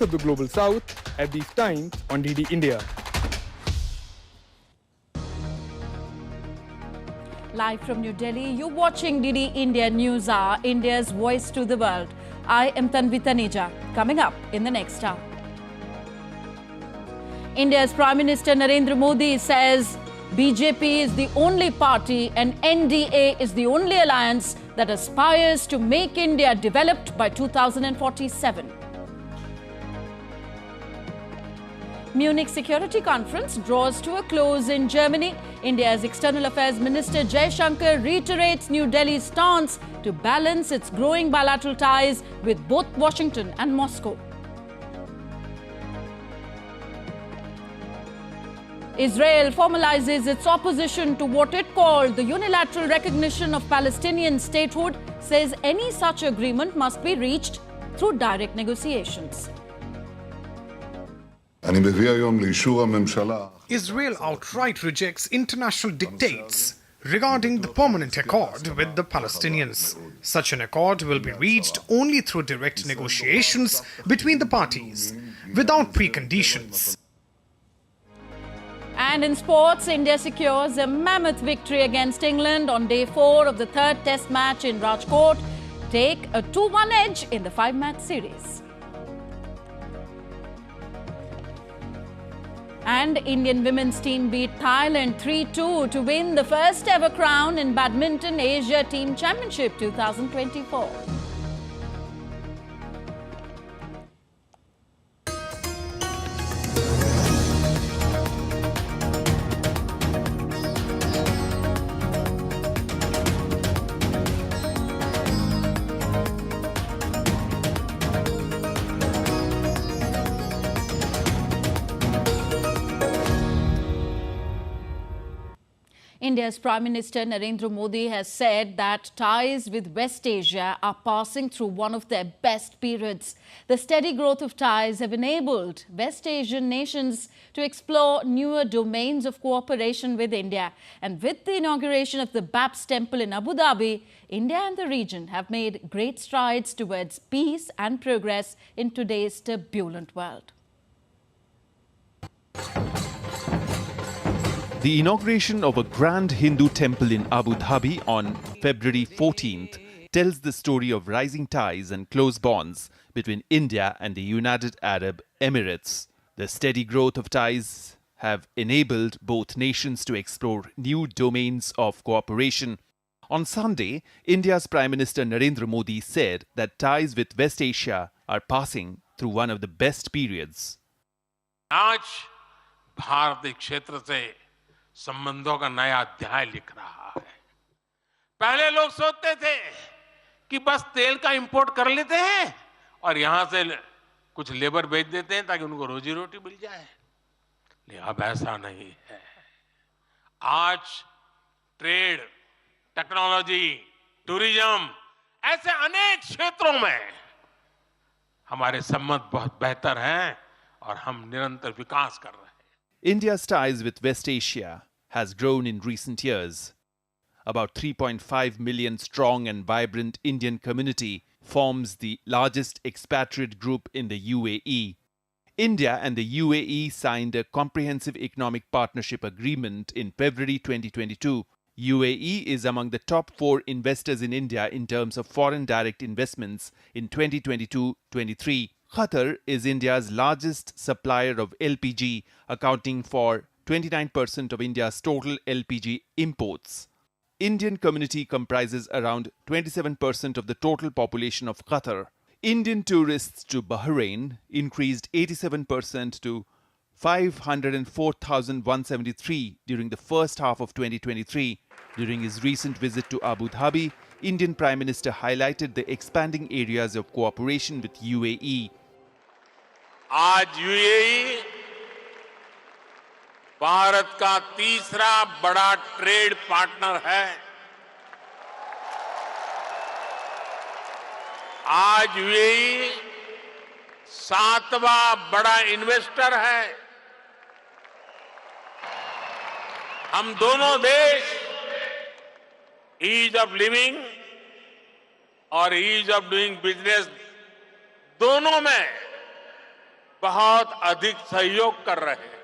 of the Global South at these times on DD India. Live from New Delhi, you're watching DD India News Hour, India's voice to the world. I am Tanvi Taneja. Coming up in the next hour. India's Prime Minister Narendra Modi says BJP is the only party and NDA is the only alliance that aspires to make India developed by 2047. Munich Security Conference draws to a close in Germany. India's External Affairs Minister Jaishankar reiterates New Delhi's stance to balance its growing bilateral ties with both Washington and Moscow. Israel formalizes its opposition to what it called the unilateral recognition of Palestinian statehood, says any such agreement must be reached through direct negotiations. Israel outright rejects international dictates regarding the permanent accord with the Palestinians. Such an accord will be reached only through direct negotiations between the parties, without preconditions. And in sports, India secures a mammoth victory against England on day 4 of the third test match in Rajkot, take a 2-1 edge in the 5-match series. And Indian women's team beat Thailand 3-2 to win the first ever crown in Badminton Asia Team Championship 2024. India's Prime Minister Narendra Modi has said that ties with West Asia are passing through one of their best periods. The steady growth of ties have enabled West Asian nations to explore newer domains of cooperation with India. And with the inauguration of the Babs Temple in Abu Dhabi, India and the region have made great strides towards peace and progress in today's turbulent world. The inauguration of a grand Hindu temple in Abu Dhabi on February 14th tells the story of rising ties and close bonds between India and the United Arab Emirates. The steady growth of ties have enabled both nations to explore new domains of cooperation. On Sunday, India's Prime Minister Narendra Modi said that ties with West Asia are passing through one of the best periods. आज भारतीय क्षेत्र से संबंधों का नया अध्याय लिख रहा है। पहले लोग सोचते थे कि बस तेल का इंपोर्ट कर लेते हैं और यहां से कुछ लेबर भेज देते हैं ताकि उनको रोजी रोटी मिल जाए, लेकिन अब ऐसा नहीं है। आज ट्रेड, टेक्नोलॉजी, टूरिज्म ऐसे अनेक क्षेत्रों में हमारे संबंध बहुत बेहतर हैं और हम निरंतर विकास कर रहे हैं। India's ties with West Asia has grown in recent years. About 3.5 million strong and vibrant Indian community forms the largest expatriate group in the UAE. India and the UAE signed a comprehensive economic partnership agreement in February 2022. UAE is among the top 4 investors in India in terms of foreign direct investments in 2022-23. Qatar is India's largest supplier of LPG, accounting for 29% of India's total LPG imports. Indian community comprises around 27% of the total population of Qatar. Indian tourists to Bahrain increased 87% to 504,173 during the first half of 2023. During his recent visit to Abu Dhabi, Indian Prime Minister highlighted the expanding areas of cooperation with UAE. आज UAE Bharat का तीसरा बड़ा trade partner है। आज UAE 7वां बड़ा investor है। हम दोनों देश ईज ऑफ लिविंग और ईज ऑफ डूइंग बिजनेस दोनों में बहुत अधिक सहयोग कर रहे हैं।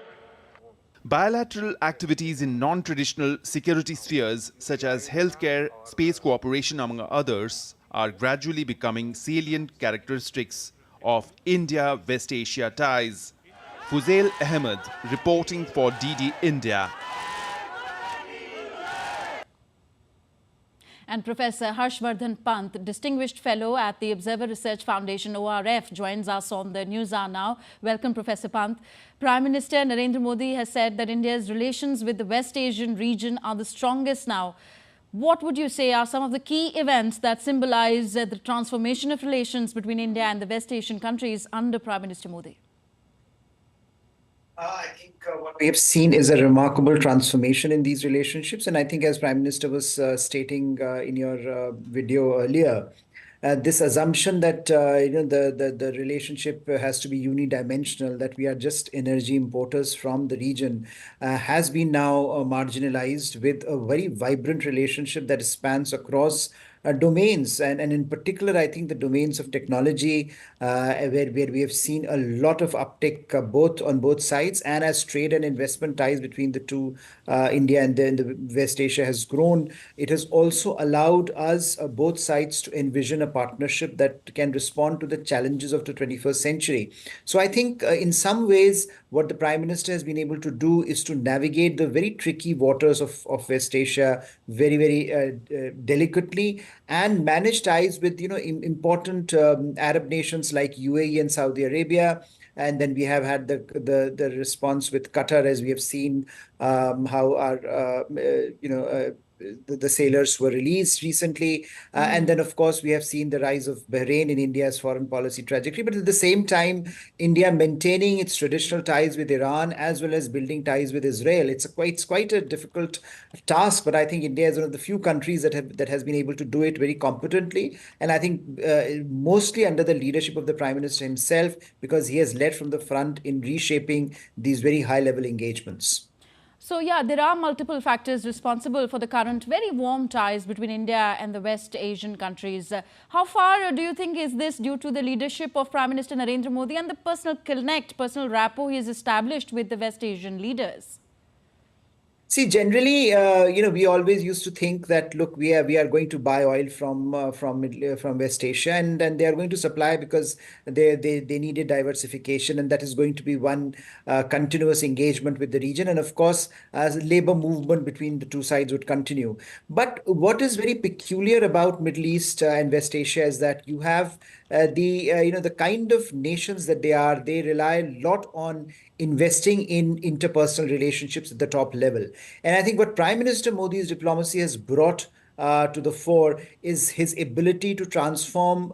Bilateral activities in non-traditional security spheres such as healthcare, space cooperation among others are gradually becoming salient characteristics of India-West Asia ties. Fuzail Ahmed reporting for DD India. And Professor Harshvardhan Pant, Distinguished Fellow at the Observer Research Foundation, ORF, joins us on the News Hour now. Welcome, Professor Pant. Prime Minister Narendra Modi has said that India's relations with the West Asian region are the strongest now. What would you say are some of the key events that symbolize the transformation of relations between India and the West Asian countries under Prime Minister Modi? I think what we have seen is a remarkable transformation in these relationships. And I think as Prime Minister was stating in your video earlier, this assumption that the relationship has to be unidimensional, that we are just energy importers from the region, has been now marginalized with a very vibrant relationship that spans across domains, and in particular, I think the domains of technology, where we have seen a lot of uptick both on both sides, and as trade and investment ties between the two, India and the West Asia has grown. It has also allowed us both sides to envision a partnership that can respond to the challenges of the 21st century. So I think in some ways, what the Prime Minister has been able to do is to navigate the very tricky waters of West Asia very, very delicately, and manage ties with important Arab nations like UAE and Saudi Arabia. And then we have had the response with Qatar, as we have seen how our the sailors were released recently. And then, of course, we have seen the rise of Bahrain in India's foreign policy trajectory. But at the same time, India maintaining its traditional ties with Iran as well as building ties with Israel. It's quite a difficult task, but I think India is one of the few countries that has been able to do it very competently. And I think mostly under the leadership of the Prime Minister himself, because he has led from the front in reshaping these very high-level engagements. So, yeah, there are multiple factors responsible for the current very warm ties between India and the West Asian countries. How far do you think is this due to the leadership of Prime Minister Narendra Modi and the personal personal rapport he has established with the West Asian leaders? See, generally, we always used to think that, look, we are going to buy oil from West Asia, and they are going to supply because they needed diversification, and that is going to be one continuous engagement with the region. And of course, as labor movement between the two sides would continue. But what is very peculiar about Middle East and West Asia is that you have the kind of nations that they rely a lot on investing in interpersonal relationships at the top level. And I think what Prime Minister Modi's diplomacy has brought to the fore is his ability to transform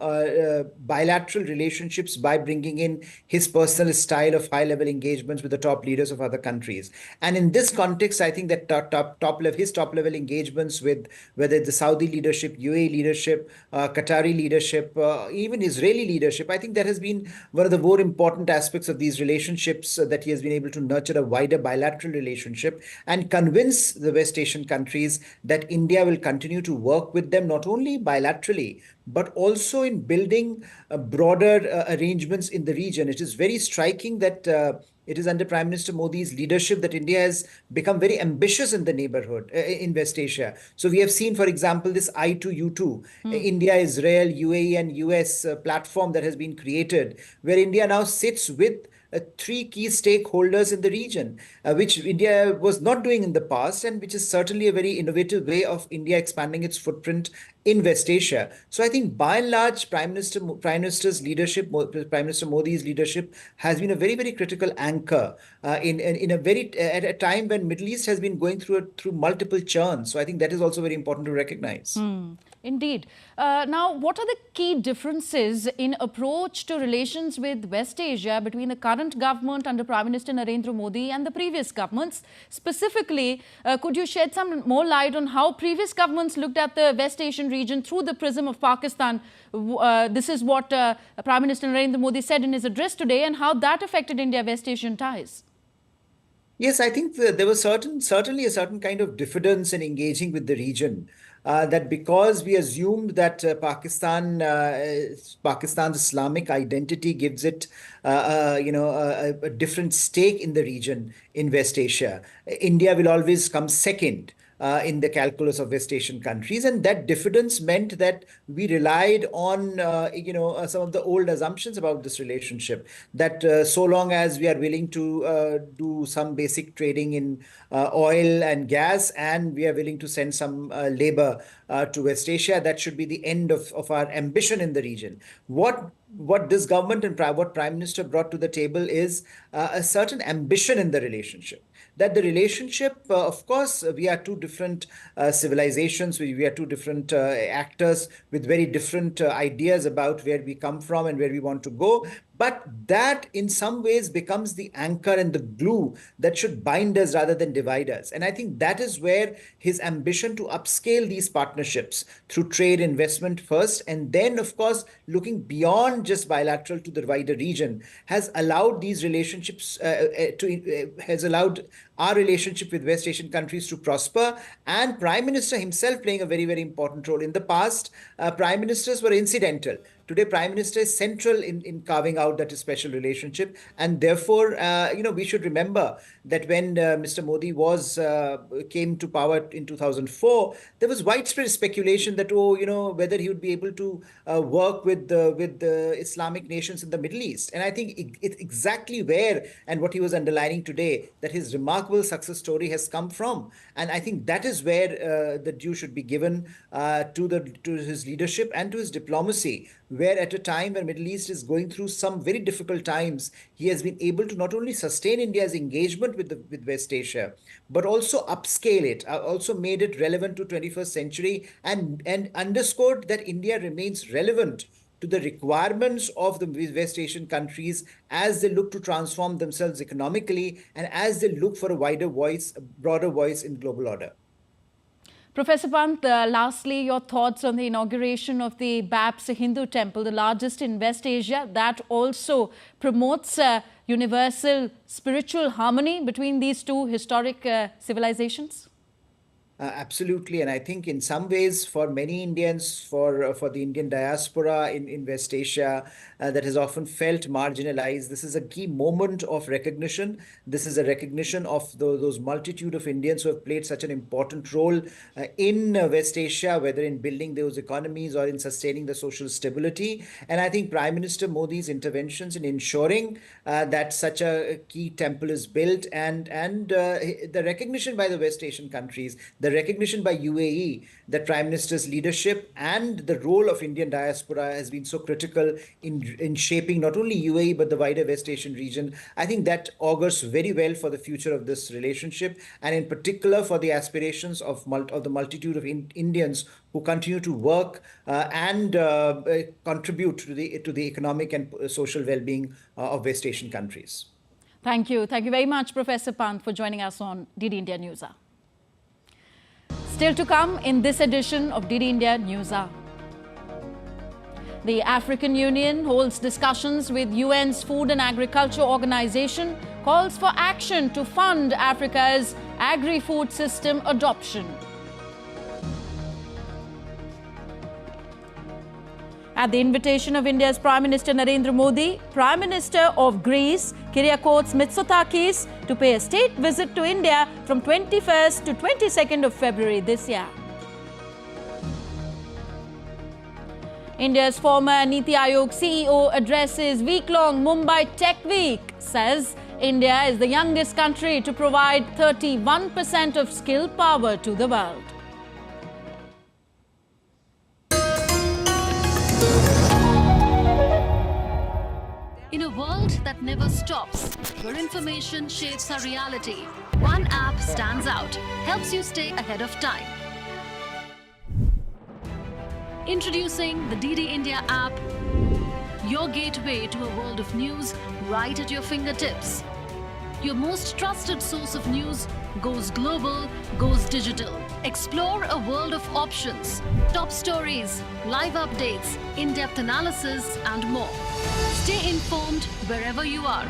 bilateral relationships by bringing in his personal style of high-level engagements with the top leaders of other countries. And in this context, I think that his top-level engagements with whether the Saudi leadership, UAE leadership, Qatari leadership, even Israeli leadership, I think that has been one of the more important aspects of these relationships, that he has been able to nurture a wider bilateral relationship and convince the West Asian countries that India will continue to work with them, not only bilaterally, but also in building broader arrangements in the region. It is very striking that it is under Prime Minister Modi's leadership that India has become very ambitious in the neighborhood, in West Asia. So we have seen, for example, this I2U2, India, Israel, UAE and US platform that has been created, where India now sits with three key stakeholders in the region, which India was not doing in the past, and which is certainly a very innovative way of India expanding its footprint in West Asia. So I think by and large, Prime Minister Modi's leadership has been a very, very critical anchor at a time when Middle East has been going through multiple churns. So I think that is also very important to recognize. Indeed. Now, what are the key differences in approach to relations with West Asia between the current government under Prime Minister Narendra Modi and the previous governments? Specifically, could you shed some more light on how previous governments looked at the West Asian region through the prism of Pakistan? This is what Prime Minister Narendra Modi said in his address today, and how that affected India-West Asian ties. Yes, I think there was certainly a certain kind of diffidence in engaging with the region that because we assumed that Pakistan's Islamic identity gives it, a different stake in the region in West Asia, India will always come second in the calculus of West Asian countries. And that diffidence meant that we relied on, some of the old assumptions about this relationship, that so long as we are willing to do some basic trading in oil and gas, and we are willing to send some labor to West Asia, that should be the end of our ambition in the region. What this government and what Prime Minister brought to the table is a certain ambition in the relationship. That the relationship, of course, we are two different civilizations, we are two different actors with very different ideas about where we come from and where we want to go. But that in some ways becomes the anchor and the glue that should bind us rather than divide us. And I think that is where his ambition to upscale these partnerships through trade investment first, and then, of course, looking beyond just bilateral to the wider region, has allowed these relationships has allowed our relationship with West Asian countries to prosper, and Prime Minister himself playing a very, very important role. In the past, Prime Ministers were incidental. Today, Prime Minister is central in carving out that special relationship. And therefore, we should remember that when Mr. Modi came to power in 2004, there was widespread speculation that, whether he would be able to work with the Islamic nations in the Middle East. And I think it's exactly where, and what he was underlining today, that his remarkable success story has come from. And I think that is where the due should be given to his leadership and to his diplomacy, where at a time when Middle East is going through some very difficult times, he has been able to not only sustain India's engagement with West Asia, but also upscale it, also made it relevant to 21st century, and underscored that India remains relevant to the requirements of the West Asian countries as they look to transform themselves economically and as they look for a wider voice, a broader voice in global order. Professor Pant, lastly, your thoughts on the inauguration of the Babs Hindu Temple, the largest in West Asia, that also promotes universal spiritual harmony between these two historic civilizations? Absolutely. And I think in some ways for many Indians, for the Indian diaspora in West Asia that has often felt marginalized, this is a key moment of recognition. This is a recognition of those multitude of Indians who have played such an important role in West Asia, whether in building those economies or in sustaining the social stability. And I think Prime Minister Modi's interventions in ensuring that such a key temple is built, and the recognition by the West Asian countries, the recognition by UAE that Prime Minister's leadership and the role of Indian diaspora has been so critical in shaping not only UAE but the wider West Asian region. I think that augurs very well for the future of this relationship, and in particular for the aspirations of the multitude of Indians who continue to work and contribute to the economic and social well-being of West Asian countries. Thank you. Thank you very much, Professor Pant, for joining us on DD India News Hour. Still to come in this edition of DD India News Hour. The African Union holds discussions with UN's Food and Agriculture Organization, calls for action to fund Africa's agri-food system adoption. At the invitation of India's Prime Minister Narendra Modi, Prime Minister of Greece, Kyriakos Mitsotakis, to pay a state visit to India from 21st to 22nd of February this year. India's former Niti Aayog CEO addresses week-long Mumbai Tech Week, says India is the youngest country to provide 31% of skilled power to the world. In a world that never stops, where information shapes our reality, one app stands out, helps you stay ahead of time. Introducing the DD India app, your gateway to a world of news right at your fingertips. Your most trusted source of news goes global, goes digital. Explore a world of options, top stories, live updates, in-depth analysis, and more. Stay informed wherever you are.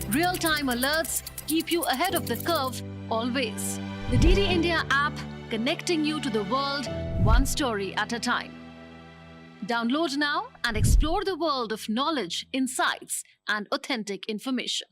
Real-time alerts keep you ahead of the curve always. The DD India app, connecting you to the world one story at a time. Download now and explore the world of knowledge, insights, and authentic information.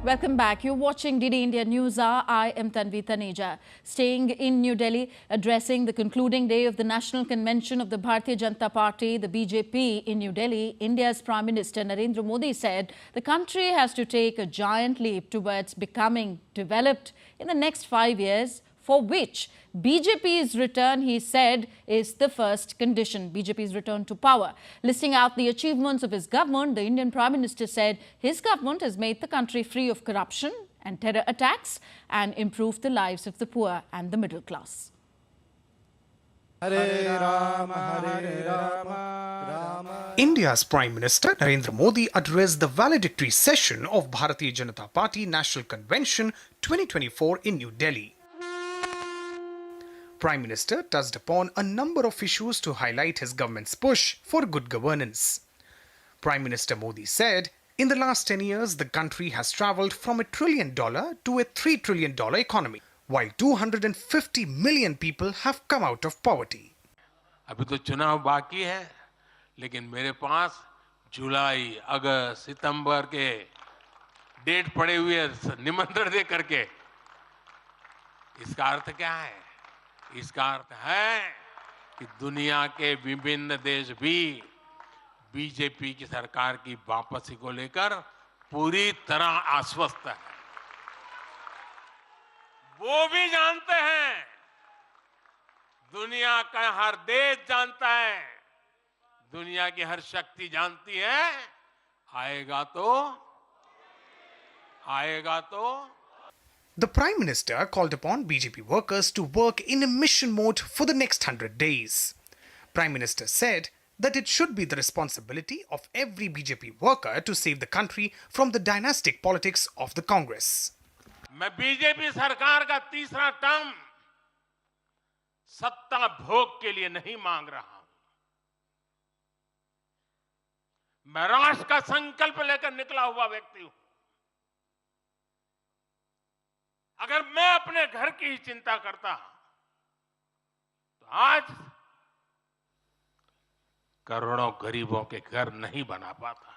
Welcome back. You're watching DD India News Hour. I am Tanvi Taneja. Staying in New Delhi, addressing the concluding day of the National Convention of the Bharatiya Janata Party, the BJP in New Delhi, India's Prime Minister Narendra Modi said the country has to take a giant leap towards becoming developed in the next 5 years, for which BJP's return, he said, is the first condition. BJP's return to power. Listing out the achievements of his government, the Indian Prime Minister said his government has made the country free of corruption and terror attacks and improved the lives of the poor and the middle class. Hare Rama, Hare Rama, Rama. India's Prime Minister Narendra Modi addressed the valedictory session of Bharatiya Janata Party National Convention 2024 in New Delhi. Prime Minister touched upon a number of issues to highlight his government's push for good governance. Prime Minister Modi said, in the last 10 years, the country has travelled from $1 trillion to a $3 trillion economy, while 250 million people have come out of poverty. अभी तो चुनाव बाकी है, लेकिन मेरे पास जुलाई, अगस्त, सितंबर के date पड़े हुए निमंत्रण दे करके इसका अर्थ क्या है? इसका अर्थ है कि दुनिया के विभिन्न देश भी बीजेपी की सरकार की वापसी को लेकर पूरी तरह आश्वस्त है। वो भी जानते हैं, दुनिया का हर देश जानता है, दुनिया की हर शक्ति जानती है, आएगा तो The Prime Minister called upon BJP workers to work in a mission mode for the next 100 days. Prime Minister said that it should be the responsibility of every BJP worker to save the country from the dynastic politics of the Congress. मैं BJP सरकार का तीसरा term सत्ता भोग के लिए नहीं मांग रहा हूं। मैं राष्ट्र का संकल्प लेकर निकला हुआ व्यक्ति हूं। अगर मैं अपने घर की ही चिंता करता तो आज करोड़ों गरीबों के घर नहीं बना पाता।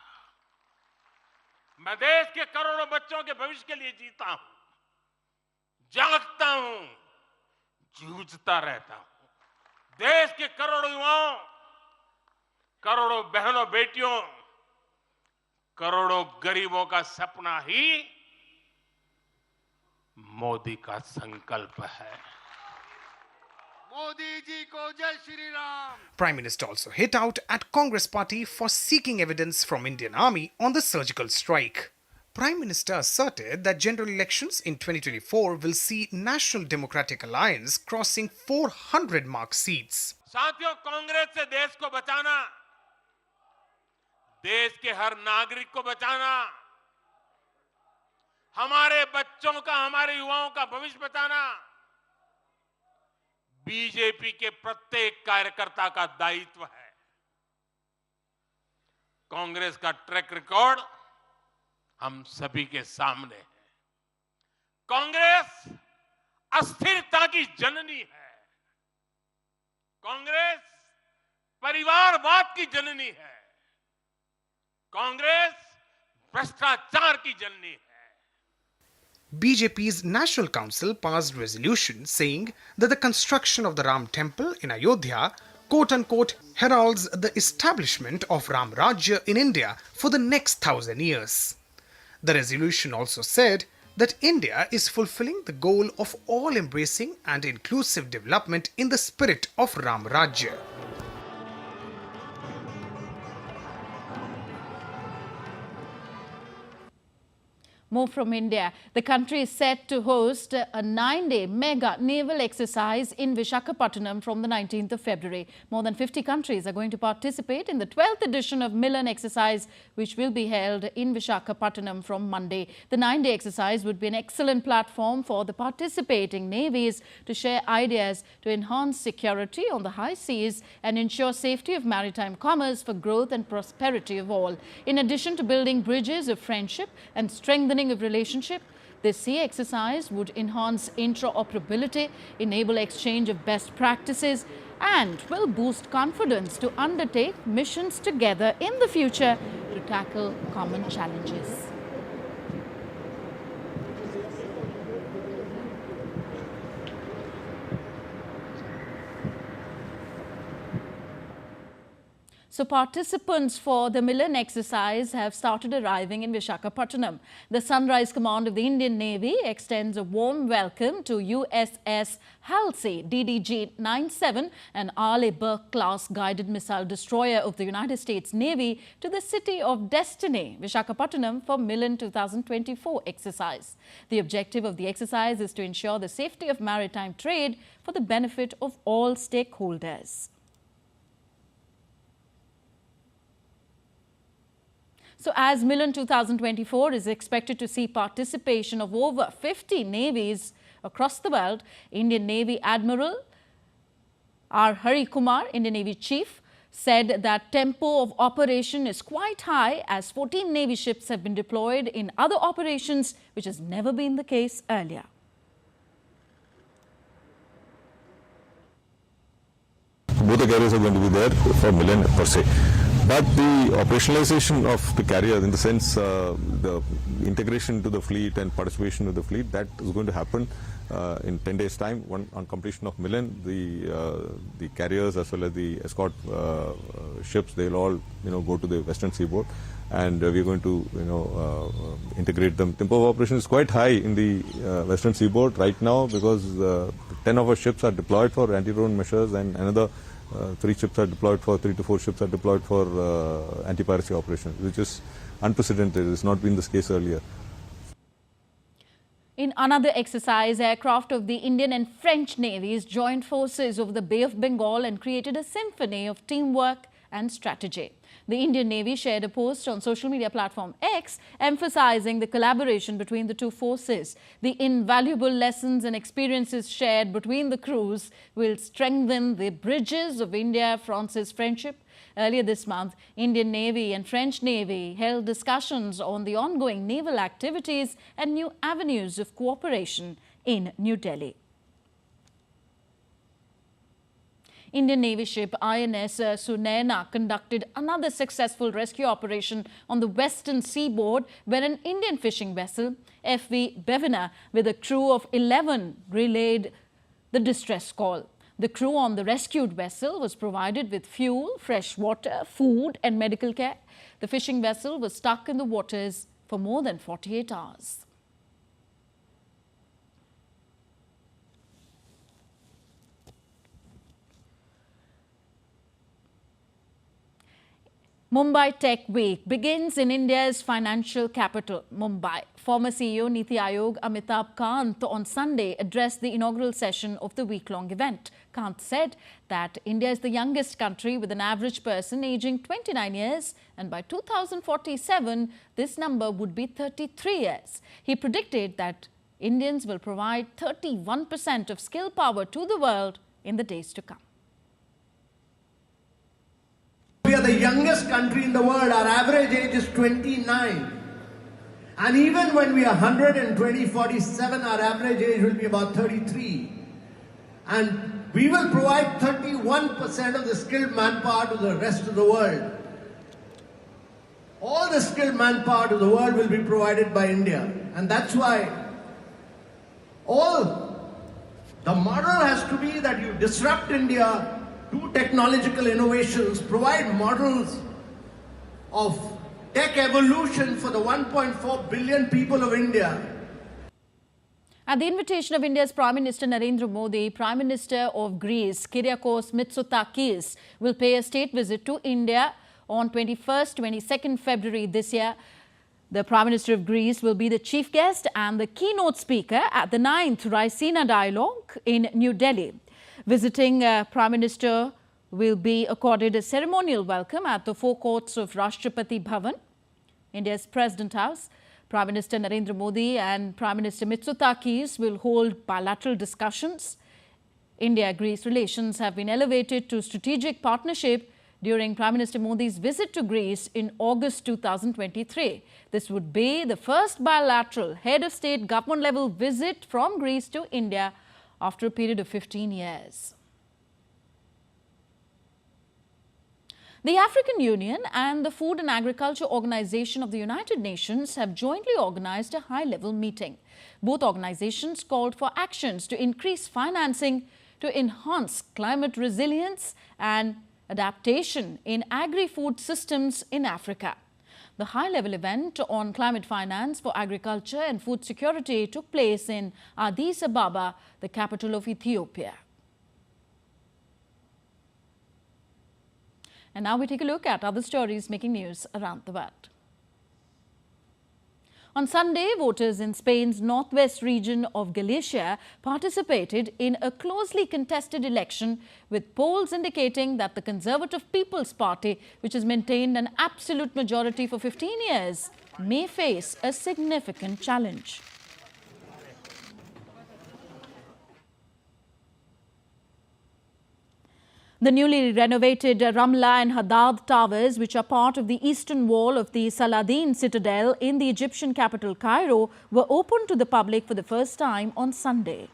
मैं देश के करोड़ों बच्चों के भविष्य के लिए जीता हूं, जागता हूं, जूझता रहता हूं। देश के करोड़ों युवाओं, करोड़ों बहनों बेटियों, करोड़ों गरीबों का सपना ही मोदी का संकल्प है। मोदी जी को जय Shri Ram. Prime Minister also hit out at Congress party for seeking evidence from Indian Army on the surgical strike. Prime Minister asserted that general elections in 2024 will see National Democratic Alliance crossing 400 mark seats. साथियों, कांग्रेस से देश को बचाना, देश के हर नागरिक को बचाना, हमारे बच्चों का, हमारे युवाओं का भविष्य बचाना बीजेपी के प्रत्येक कार्यकर्ता का दायित्व है। कांग्रेस का ट्रैक रिकॉर्ड हम सभी के सामने है। कांग्रेस अस्थिरता की जननी है। कांग्रेस परिवारवाद की जननी है। कांग्रेस भ्रष्टाचार की जननी है। BJP's National Council passed resolution saying that the construction of the Ram Temple in Ayodhya, quote-unquote, heralds the establishment of Ram Rajya in India for the next 1,000 years. The resolution also said that India is fulfilling the goal of all-embracing and inclusive development in the spirit of Ram Rajya. More from India. The country is set to host a 9-day mega naval exercise in Visakhapatnam from the 19th of February. More than 50 countries are going to participate in the 12th edition of Milan exercise, which will be held in Visakhapatnam from Monday. The 9-day exercise would be an excellent platform for the participating navies to share ideas to enhance security on the high seas and ensure safety of maritime commerce for growth and prosperity of all. In addition to building bridges of friendship and strengthening of relationship, This sea exercise would enhance interoperability, enable exchange of best practices, and will boost confidence to undertake missions together in the future to tackle common challenges. So participants for the Milan exercise have started arriving in Visakhapatnam. The Sunrise Command of the Indian Navy extends a warm welcome to USS Halsey DDG-97, an Arleigh Burke-class guided missile destroyer of the United States Navy, to the city of Destiny, Visakhapatnam, for Milan 2024 exercise. The objective of the exercise is to ensure the safety of maritime trade for the benefit of all stakeholders. So as Milan 2024 is expected to see participation of over 50 navies across the world, Indian Navy Admiral R. Hari Kumar, Indian Navy Chief, said that tempo of operation is quite high as 14 Navy ships have been deployed in other operations, which has never been the case earlier. Both the carriers are going to be there for Milan per se. But the operationalization of the carrier, in the sense the integration to the fleet and participation of the fleet, that is going to happen in 10 days' time. On completion of Milan, the carriers as well as the escort ships, they'll all go to the western seaboard, and we're going to integrate them. Tempo of operation is quite high in the western seaboard right now because 10 of our ships are deployed for anti-drone measures, and another 3 to 4 ships are deployed for anti-piracy operations, which is unprecedented. It's not been this case earlier. In another exercise, aircraft of the Indian and French navies joined forces over the Bay of Bengal and created a symphony of teamwork and strategy. The Indian Navy shared a post on social media platform X emphasizing the collaboration between the two forces. The invaluable lessons and experiences shared between the crews will strengthen the bridges of India-France's friendship. Earlier this month, Indian Navy and French Navy held discussions on the ongoing naval activities and new avenues of cooperation in New Delhi. Indian Navy ship INS Sunayana conducted another successful rescue operation on the western seaboard when an Indian fishing vessel, FV Bevina, with a crew of 11 relayed the distress call. The crew on the rescued vessel was provided with fuel, fresh water, food and medical care. The fishing vessel was stuck in the waters for more than 48 hours. Mumbai Tech Week begins in India's financial capital, Mumbai. Former CEO Niti Aayog Amitabh Kant on Sunday addressed the inaugural session of the week-long event. Kant said that India is the youngest country with an average person aging 29 years, and by 2047, this number would be 33 years. He predicted that Indians will provide 31% of skill power to the world in the days to come. We are the youngest country in the world. Our average age is 29. And even when we are 100 and 2047, our average age will be about 33. And we will provide 31% of the skilled manpower to the rest of the world. All the skilled manpower to the world will be provided by India. And that's why the model has to be that you disrupt India, do technological innovations, provide models of tech evolution for the 1.4 billion people of India. At the invitation of India's Prime Minister Narendra Modi, Prime Minister of Greece, Kyriakos Mitsotakis, will pay a state visit to India on 21st, 22nd February this year. The Prime Minister of Greece will be the chief guest and the keynote speaker at the 9th Raisina Dialogue in New Delhi. Visiting Prime Minister will be accorded a ceremonial welcome at the forecourts of Rashtrapati Bhavan, India's President House. Prime Minister Narendra Modi and Prime Minister Mitsotakis will hold bilateral discussions. India-Greece relations have been elevated to strategic partnership during Prime Minister Modi's visit to Greece in August 2023. This would be the first bilateral head of state government level visit from Greece to India after a period of 15 years. The African Union and the Food and Agriculture Organization of the United Nations have jointly organized a high-level meeting. Both organizations called for actions to increase financing to enhance climate resilience and adaptation in agri-food systems in Africa. The high-level event on climate finance for agriculture and food security took place in Addis Ababa, the capital of Ethiopia. And now we take a look at other stories making news around the world. On Sunday, voters in Spain's northwest region of Galicia participated in a closely contested election, with polls indicating that the Conservative People's Party, which has maintained an absolute majority for 15 years, may face a significant challenge. The newly renovated Ramla and Haddad towers, which are part of the eastern wall of the Saladin citadel in the Egyptian capital Cairo, were opened to the public for the first time on Sunday.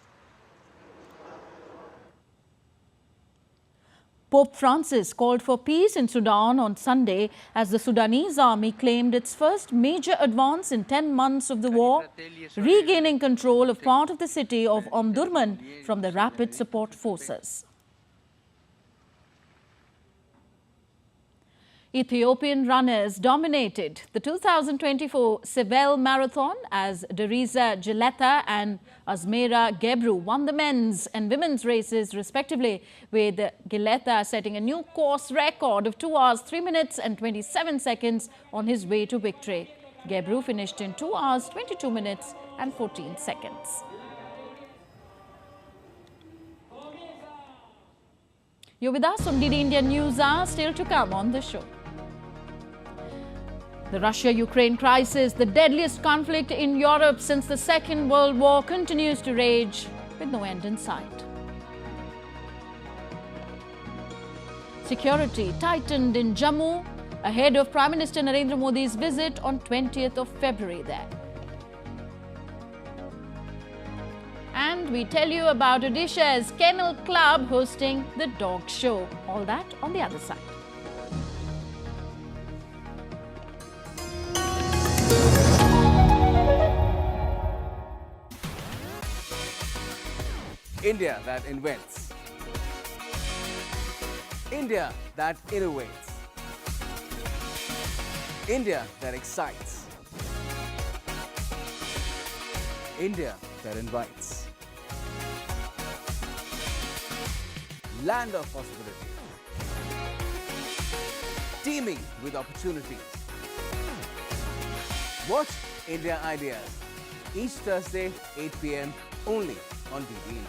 Pope Francis called for peace in Sudan on Sunday as the Sudanese army claimed its first major advance in 10 months of the war, regaining control of part of the city of Omdurman from the Rapid Support Forces. Ethiopian runners dominated the 2024 Seville Marathon as Deriza Gileta and Asmera Gebru won the men's and women's races respectively, with Gileta setting a new course record of 2 hours 3 minutes and 27 seconds on his way to victory. Gebru finished in 2 hours 22 minutes and 14 seconds. You're with us on DD India News Hour, still to come on the show. The Russia-Ukraine crisis, the deadliest conflict in Europe since the Second World War, continues to rage with no end in sight. Security tightened in Jammu ahead of Prime Minister Narendra Modi's visit on 20th of February there. And we tell you about Odisha's Kennel Club hosting the dog show. All that on the other side. India that invents. India that innovates. India that excites. India that invites. Land of possibilities. Teeming with opportunities. Watch India Ideas each Thursday, 8 p.m. only on DD India.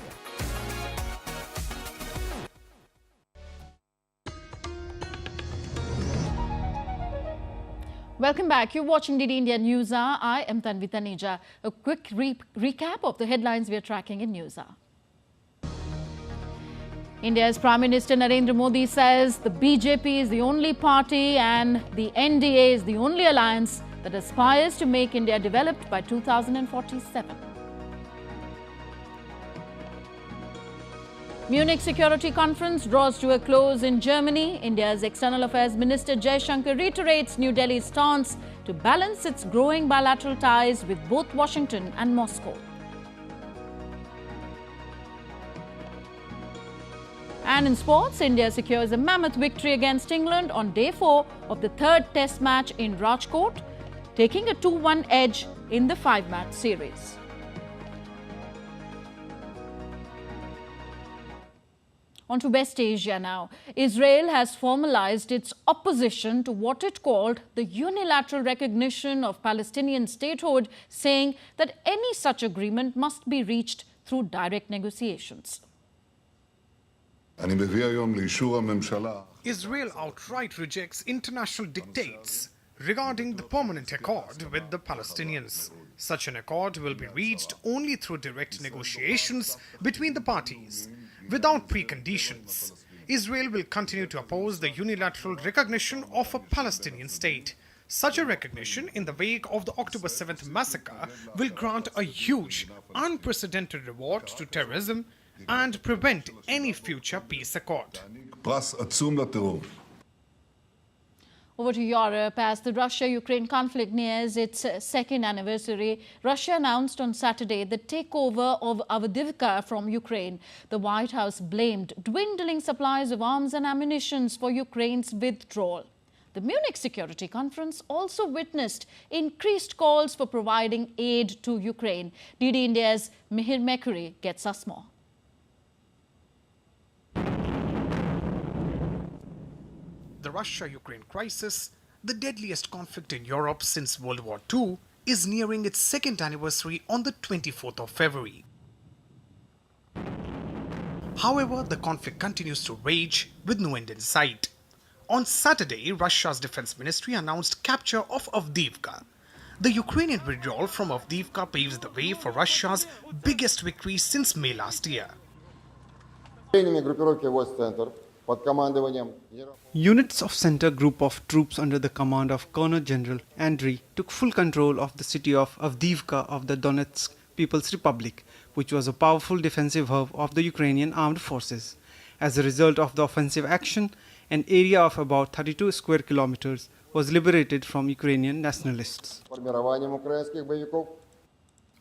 Welcome back. You're watching DD India News Hour. I am Tanvi Taneja. A quick recap of the headlines we are tracking in News Hour. India's Prime Minister Narendra Modi says the BJP is the only party and the NDA is the only alliance that aspires to make India developed by 2047. Munich Security Conference draws to a close in Germany. India's External Affairs Minister Jaishankar reiterates New Delhi's stance to balance its growing bilateral ties with both Washington and Moscow. And in sports, India secures a mammoth victory against England on day 4 of the third Test match in Rajkot, taking a 2-1 edge in the 5-match series. On to West Asia now. Israel has formalized its opposition to what it called the unilateral recognition of Palestinian statehood, saying that any such agreement must be reached through direct negotiations. Israel outright rejects international dictates regarding the permanent accord with the Palestinians. Such an accord will be reached only through direct negotiations between the parties, without preconditions. Israel will continue to oppose the unilateral recognition of a Palestinian state. Such a recognition in the wake of the October 7th massacre will grant a huge, unprecedented reward to terrorism and prevent any future peace accord. Over to Europe, as the Russia-Ukraine conflict nears its second anniversary, Russia announced on Saturday the takeover of Avdiivka from Ukraine. The White House blamed dwindling supplies of arms and ammunition for Ukraine's withdrawal. The Munich Security Conference also witnessed increased calls for providing aid to Ukraine. DD India's Mihir Mekuri gets us more. The Russia-Ukraine crisis, the deadliest conflict in Europe since World War II, is nearing its second anniversary on the 24th of February. However, the conflict continues to rage with no end in sight. On Saturday, Russia's defense ministry announced capture of Avdiivka. The Ukrainian withdrawal from Avdiivka paves the way for Russia's biggest victory since May last year. Units of Center Group of troops under the command of Colonel General Andriy took full control of the city of Avdiivka of the Donetsk People's Republic, which was a powerful defensive hub of the Ukrainian armed forces. As a result of the offensive action, an area of about 32 square kilometers was liberated from Ukrainian nationalists.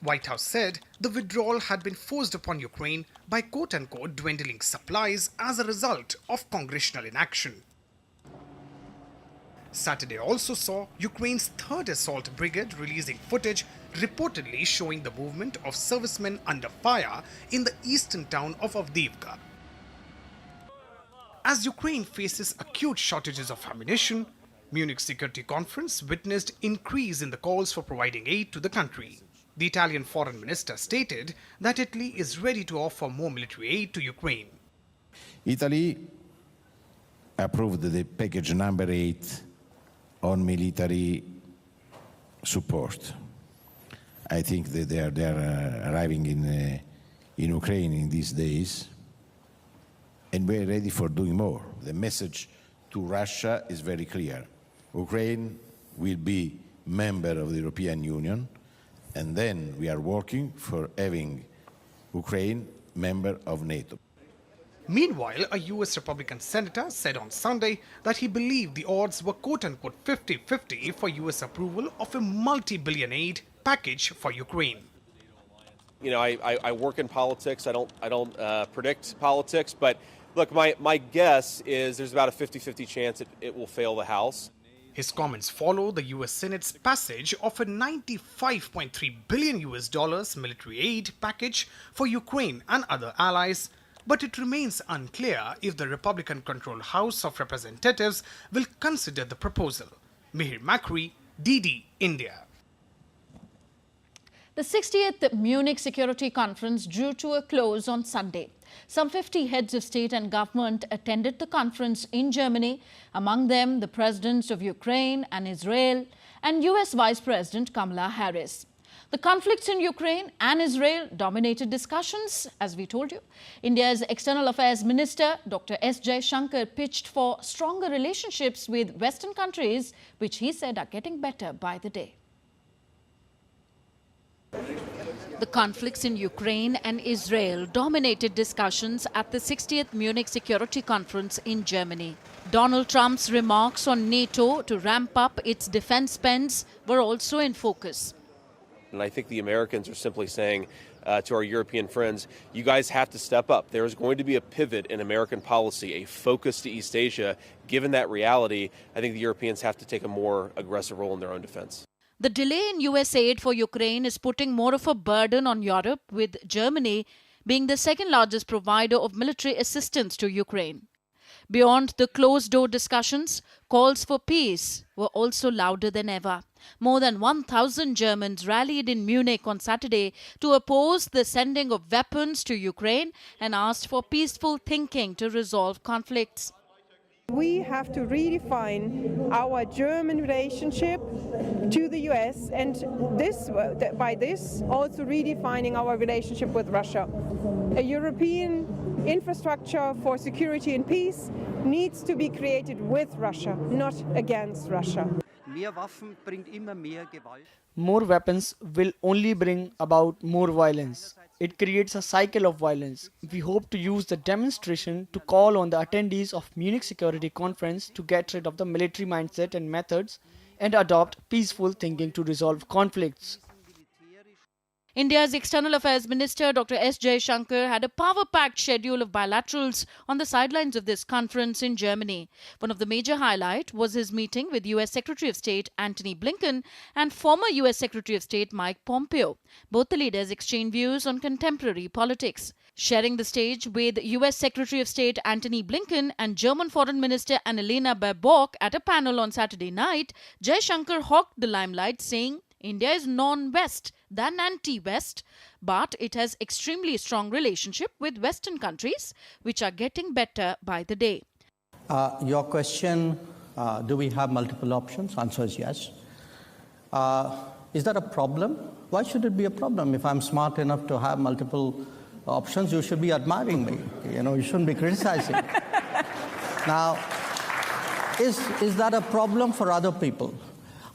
White House said the withdrawal had been forced upon Ukraine by quote-unquote dwindling supplies as a result of congressional inaction. Saturday also saw Ukraine's 3rd Assault Brigade releasing footage reportedly showing the movement of servicemen under fire in the eastern town of Avdiivka. As Ukraine faces acute shortages of ammunition, Munich Security Conference witnessed increase in the calls for providing aid to the country. The Italian foreign minister stated that Italy is ready to offer more military aid to Ukraine. Italy approved the package number 8 on military support. I think that they are arriving in Ukraine in these days, and we're ready for doing more. The message to Russia is very clear. Ukraine will be member of the European Union, and then we are working for having Ukraine member of NATO. Meanwhile, a US Republican senator said on Sunday that he believed the odds were quote-unquote 50-50 for US approval of a multi-billion aid package for Ukraine. You know, I work in politics. I don't predict politics, but look, my guess is there's about a 50-50 chance it will fail the House. His comments follow the US Senate's passage of a $95.3 billion military aid package for Ukraine and other allies, but it remains unclear if the Republican-controlled House of Representatives will consider the proposal. Mihir Mekuri, DD India. The 60th Munich Security Conference drew to a close on Sunday. Some 50 heads of state and government attended the conference in Germany, among them the presidents of Ukraine and Israel and US Vice President Kamala Harris. The conflicts in Ukraine and Israel dominated discussions, as we told you. India's External Affairs Minister, Dr. S. Jaishankar, pitched for stronger relationships with Western countries, which he said are getting better by the day. The conflicts in Ukraine and Israel dominated discussions at the 60th Munich Security Conference in Germany. Donald Trump's remarks on NATO to ramp up its defense spends were also in focus. And I think the Americans are simply saying to our European friends, you guys have to step up. There is going to be a pivot in American policy, a focus to East Asia. Given that reality, I think the Europeans have to take a more aggressive role in their own defense. The delay in US aid for Ukraine is putting more of a burden on Europe, with Germany being the second largest provider of military assistance to Ukraine. Beyond the closed-door discussions, calls for peace were also louder than ever. More than 1,000 Germans rallied in Munich on Saturday to oppose the sending of weapons to Ukraine and asked for peaceful thinking to resolve conflicts. We have to redefine our German relationship to the US, and by this also redefining our relationship with Russia. A European infrastructure for security and peace needs to be created with Russia, not against Russia. More weapons will only bring about more violence. It creates a cycle of violence. We hope to use the demonstration to call on the attendees of Munich Security Conference to get rid of the military mindset and methods and adopt peaceful thinking to resolve conflicts. India's External Affairs Minister Dr. S. Jaishankar had a power-packed schedule of bilaterals on the sidelines of this conference in Germany. One of the major highlights was his meeting with US Secretary of State Antony Blinken and former US Secretary of State Mike Pompeo. Both the leaders exchanged views on contemporary politics. Sharing the stage with US Secretary of State Antony Blinken and German Foreign Minister Annalena Baerbock at a panel on Saturday night, Jaishankar hawked the limelight, saying India is non-West than anti-West, but it has extremely strong relationship with Western countries, which are getting better by the day. Your question, do we have multiple options? Answer is yes. Is that a problem? Why should it be a problem? If I'm smart enough to have multiple options, you should be admiring me. You shouldn't be criticizing. Now, is that a problem for other people?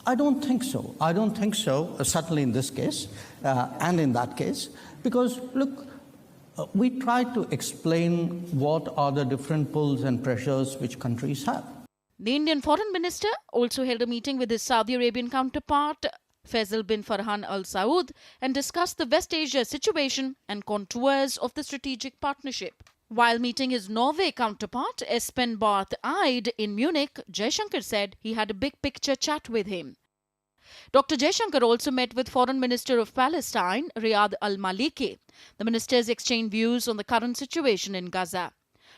I don't think so. I don't think so, certainly in this case and in that case, because, look, we try to explain what are the different pulls and pressures which countries have. The Indian Foreign Minister also held a meeting with his Saudi Arabian counterpart, Faisal bin Farhan Al Saud, and discussed the West Asia situation and contours of the strategic partnership. While meeting his Norway counterpart, Espen Barth Eide, in Munich, Jaishankar said he had a big picture chat with him. Dr. Jaishankar also met with Foreign Minister of Palestine, Riyad Al-Maliki. The ministers exchanged views on the current situation in Gaza.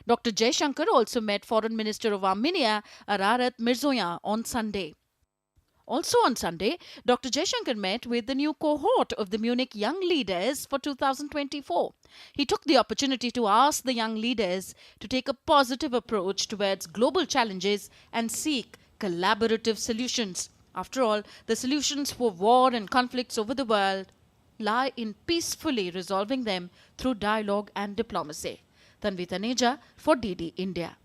Dr. Jaishankar also met Foreign Minister of Armenia, Ararat Mirzoyan, on Sunday. Also on Sunday, Dr. Jaishankar met with the new cohort of the Munich Young Leaders for 2024. He took the opportunity to ask the young leaders to take a positive approach towards global challenges and seek collaborative solutions. After all, the solutions for war and conflicts over the world lie in peacefully resolving them through dialogue and diplomacy. Tanvi Taneja for DD India.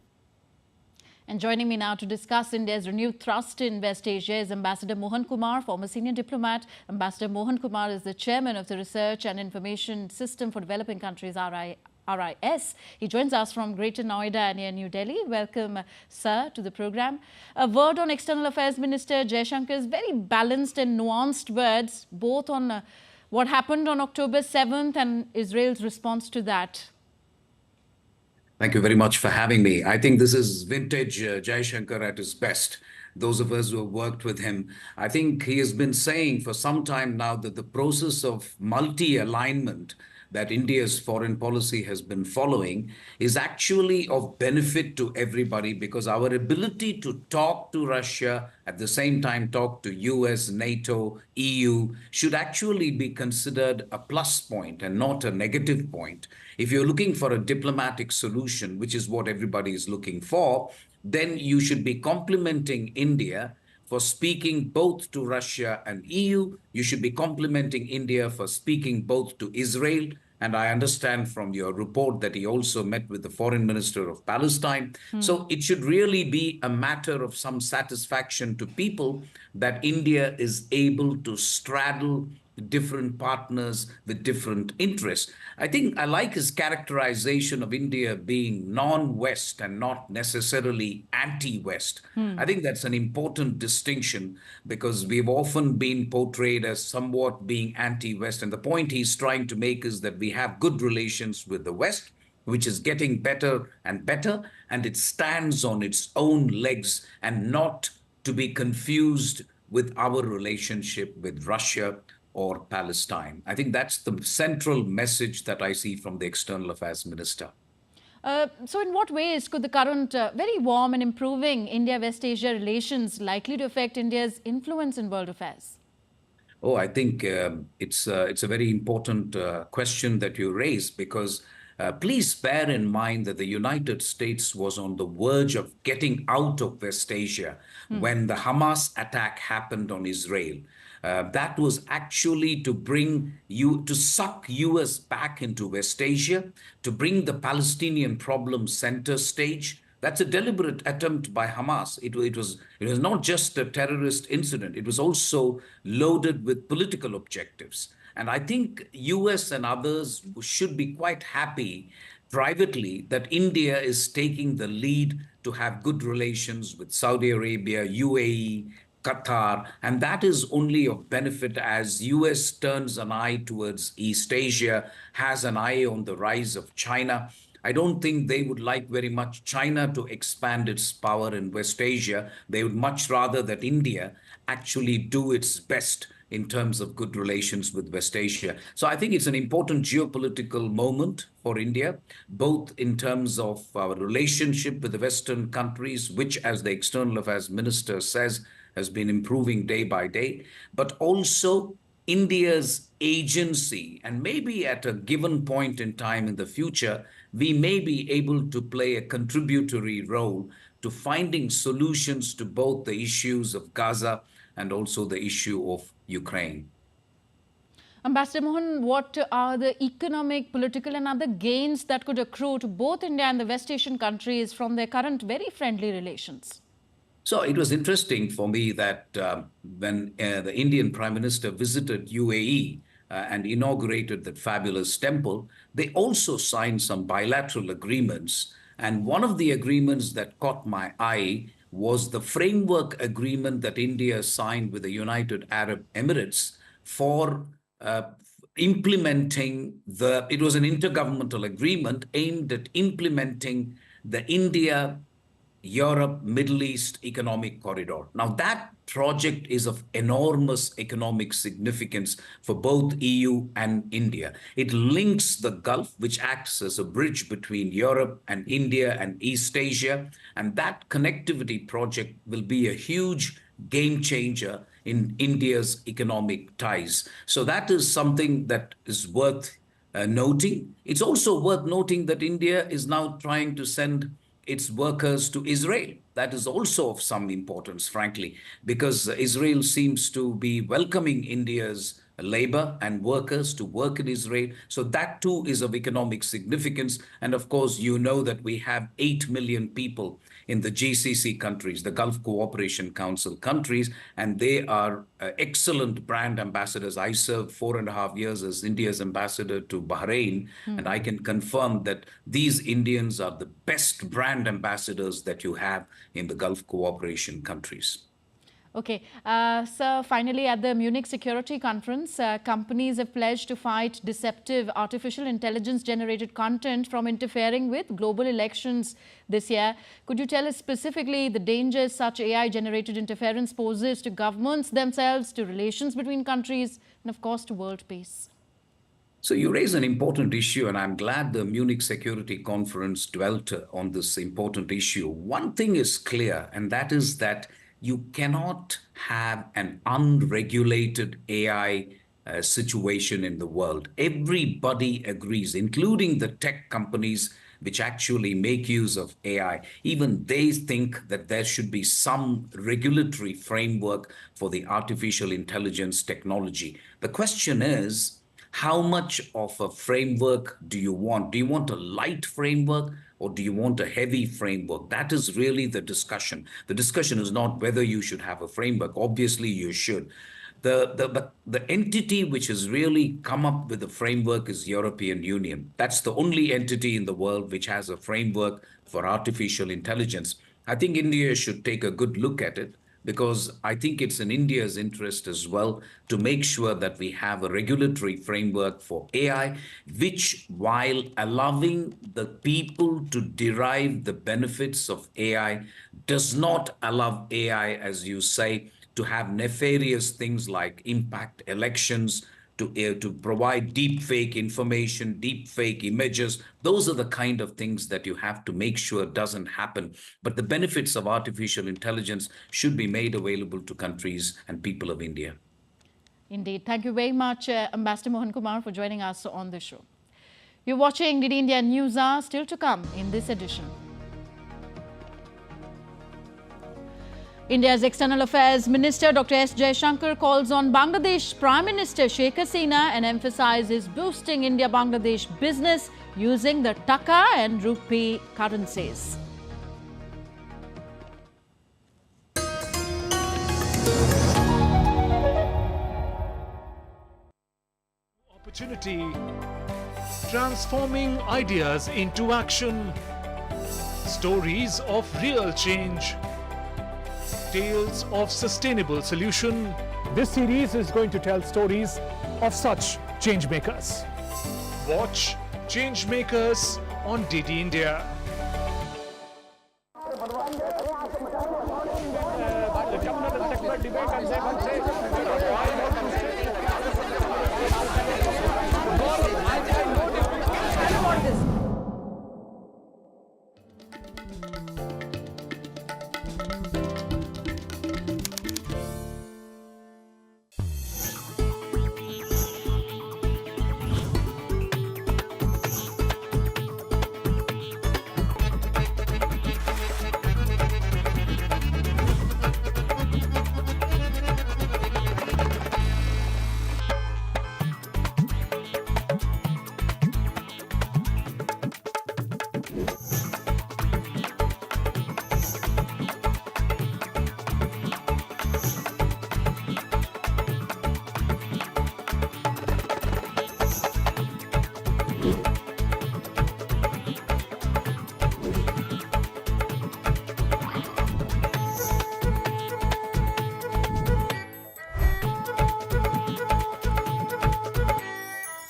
And joining me now to discuss India's renewed thrust in West Asia is Ambassador Mohan Kumar, former senior diplomat. Ambassador Mohan Kumar is the chairman of the Research and Information System for Developing Countries, RIS. He joins us from Greater Noida near New Delhi. Welcome, sir, to the program. A word on External Affairs Minister Jaishankar's very balanced and nuanced words, both on what happened on October 7th and Israel's response to that. Thank you very much for having me. I think this is vintage Jaishankar at his best. Those of us who have worked with him, I think he has been saying for some time now that the process of multi-alignment that India's foreign policy has been following is actually of benefit to everybody, because our ability to talk to Russia, at the same time talk to US, NATO, EU, should actually be considered a plus point and not a negative point. If you're looking for a diplomatic solution, which is what everybody is looking for, then you should be complimenting India for speaking both to Russia and EU. You should be complimenting India for speaking both to Israel. And I understand from your report that he also met with the Foreign Minister of Palestine. So it should really be a matter of some satisfaction to people that India is able to straddle different partners with different interests. I think I like his characterization of India being non-West and not necessarily anti-West. I think that's an important distinction, because we've often been portrayed as somewhat being anti-West. And the point he's trying to make is that we have good relations with the West, which is getting better and better, and it stands on its own legs and not to be confused with our relationship with Russia or Palestine. I think that's the central message that I see from the External Affairs Minister. So in what ways could the current very warm and improving India-West Asia relations likely to affect India's influence in world affairs? Oh, I think it's a very important question that you raise, because Please bear in mind that the United States was on the verge of getting out of West Asia when the Hamas attack happened on Israel. That was actually to to suck US back into West Asia, to bring the Palestinian problem center stage. That's a deliberate attempt by Hamas. It was not just a terrorist incident. It was also loaded with political objectives. And I think US and others should be quite happy privately that India is taking the lead to have good relations with Saudi Arabia, UAE, Qatar, and that is only of benefit as US turns an eye towards East Asia, has an eye on the rise of China. I don't think they would like very much China to expand its power in West Asia. They would much rather that India actually do its best in terms of good relations with West Asia. So I think it's an important geopolitical moment for India, both in terms of our relationship with the Western countries, which, as the External Affairs Minister says, has been improving day by day, but also India's agency. And maybe at a given point in time in the future, we may be able to play a contributory role to finding solutions to both the issues of Gaza and also the issue of Ukraine. Ambassador Mohan, what are the economic, political and other gains that could accrue to both India and the West Asian countries from their current very friendly relations? So it was interesting for me that when the Indian Prime Minister visited UAE and inaugurated that fabulous temple, they also signed some bilateral agreements. And one of the agreements that caught my eye was the framework agreement that India signed with the United Arab Emirates for implementing it was an intergovernmental agreement aimed at implementing the India Europe, Middle East Economic Corridor. Now that project is of enormous economic significance for both EU and India. It links the Gulf, which acts as a bridge between Europe and India and East Asia. And that connectivity project will be a huge game changer in India's economic ties. So that is something that is worth noting. It's also worth noting that India is now trying to send its workers to Israel. That is also of some importance, frankly, because Israel seems to be welcoming India's labor and workers to work in Israel. So that too is of economic significance. And of course, you know that we have 8 million people in the GCC countries, the Gulf Cooperation Council countries, and they are excellent brand ambassadors. I served 4.5 years as India's ambassador to Bahrain, and I can confirm that these Indians are the best brand ambassadors that you have in the Gulf Cooperation countries. Okay. So finally, at the Munich Security Conference, companies have pledged to fight deceptive artificial intelligence-generated content from interfering with global elections this year. Could you tell us specifically the dangers such AI-generated interference poses to governments themselves, to relations between countries, and of course to world peace? So you raise an important issue, and I'm glad the Munich Security Conference dwelt on this important issue. One thing is clear, and that is that you cannot have an unregulated AI situation in the world. Everybody agrees, including the tech companies which actually make use of AI. Even they think that there should be some regulatory framework for the artificial intelligence technology. The question is, how much of a framework do you want? Do you want a light framework, or do you want a heavy framework? That is really the discussion. The discussion is not whether you should have a framework. Obviously, you should. The entity which has really come up with the framework is European Union. That's the only entity in the world which has a framework for artificial intelligence. I think India should take a good look at it, because I think it's in India's interest as well to make sure that we have a regulatory framework for AI, which, while allowing the people to derive the benefits of AI, does not allow AI, as you say, to have nefarious things like impact elections, to provide deep fake information, deep fake images. Those are the kind of things that you have to make sure doesn't happen. But the benefits of artificial intelligence should be made available to countries and people of India. Indeed. Thank you very much, Ambassador Mohan Kumar, for joining us on the show. You're watching DD India News Hour, still to come in this edition. India's External Affairs Minister Dr. S. Jaishankar calls on Bangladesh Prime Minister Sheikh Hasina and emphasizes boosting India-Bangladesh business using the taka and rupee currencies. Opportunity, transforming ideas into action, stories of real change, tales of sustainable solution. This series is going to tell stories of such change makers. Watch Change Makers on DD India.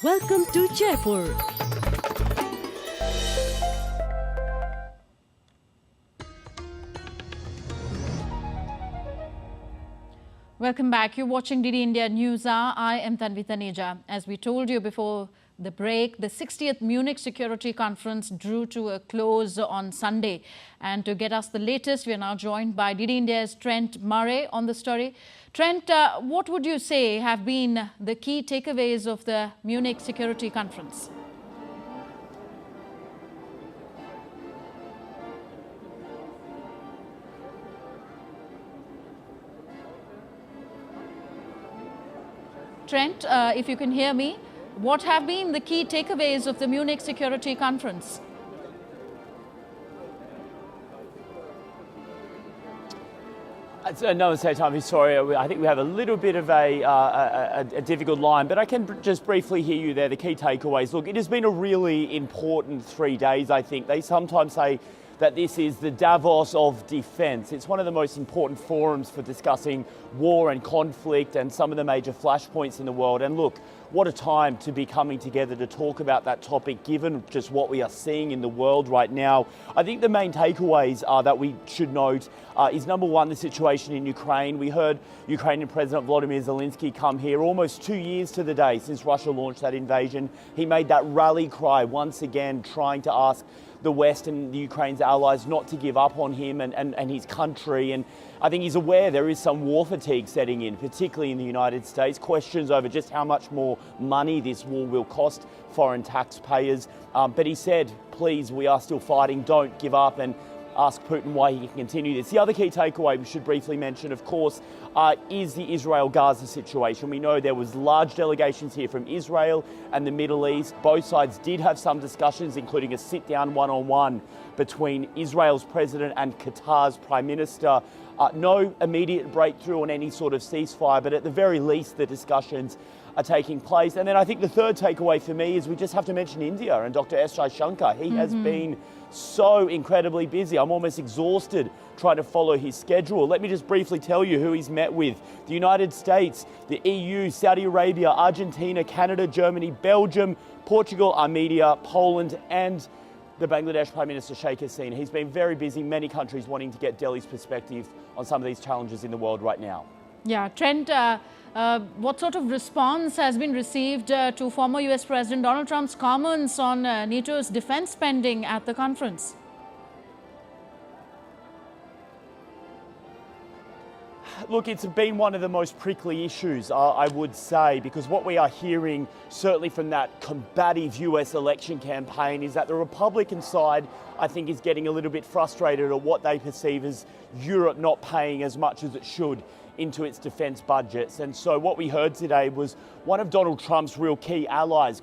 Welcome to Jaipur. Welcome back. You're watching DD India News Hour. I am Tanvi Taneja. As we told you before the break, the 60th Munich Security Conference drew to a close on Sunday. And to get us the latest, we are now joined by DD India's Trent Murray on the story. Trent, what would you say have been the key takeaways of the Munich Security Conference? Trent, if you can hear me, what have been the key takeaways of the Munich Security Conference? No one said time. Sorry, I think we have a little bit of a difficult line, but I can just briefly hear you there. The key takeaways. Look, it has been a really important 3 days, I think. They sometimes say that this is the Davos of defence. It's one of the most important forums for discussing war and conflict and some of the major flashpoints in the world. And look, what a time to be coming together to talk about that topic, given just what we are seeing in the world right now. I think the main takeaways that we should note is, number one, the situation in Ukraine. We heard Ukrainian President Volodymyr Zelensky come here almost 2 years to the day since Russia launched that invasion. He made that rally cry once again, trying to ask the West and the Ukraine's allies not to give up on him and his country. And I think he's aware there is some war fatigue setting in, particularly in the United States. Questions over just how much more money this war will cost foreign taxpayers. But he said, please, we are still fighting, don't give up, and ask Putin why he can continue this. The other key takeaway we should briefly mention, of course, is the Israel-Gaza situation. We know there was large delegations here from Israel and the Middle East. Both sides did have some discussions, including a sit-down one-on-one between Israel's president and Qatar's prime minister. No immediate breakthrough on any sort of ceasefire, but at the very least the discussions are taking place. And then I think the third takeaway for me is we just have to mention India and Dr. S. Jaishankar. He has been so incredibly busy. I'm almost exhausted trying to follow his schedule. Let me just briefly tell you who he's met with. The United States, the EU, Saudi Arabia, Argentina, Canada, Germany, Belgium, Portugal, Armenia, Poland, and the Bangladesh Prime Minister Sheikh Hasina. He's been very busy, many countries wanting to get Delhi's perspective on some of these challenges in the world right now. Yeah, Trent, what sort of response has been received to former US President Donald Trump's comments on NATO's defense spending at the conference? look, it's been one of the most prickly issues, I would say, because what we are hearing, certainly from that combative US election campaign, is that the Republican side, I think, is getting a little bit frustrated at what they perceive as Europe not paying as much as it should into its defence budgets. And so what we heard today was one of Donald Trump's real key allies,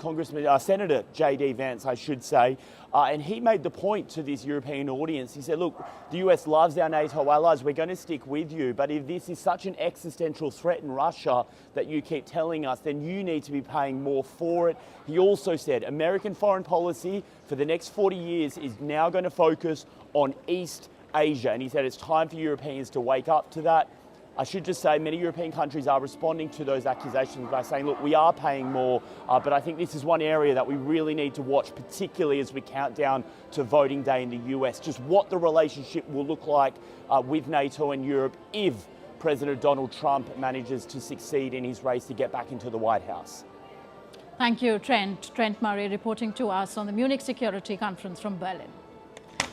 Senator J.D. Vance, I should say, and he made the point to this European audience. He said, look, the US loves our NATO allies, we're going to stick with you, but if this is such an existential threat in Russia that you keep telling us, then you need to be paying more for it. He also said American foreign policy for the next 40 years is now going to focus on East Asia, and he said it's time for Europeans to wake up to that. I should just say many European countries are responding to those accusations by saying, look, we are paying more, but I think this is one area that we really need to watch, particularly as we count down to voting day in the US, just what the relationship will look like with NATO and Europe if President Donald Trump manages to succeed in his race to get back into the White House. Thank you, Trent. Trent Murray reporting to us on the Munich Security Conference from Berlin.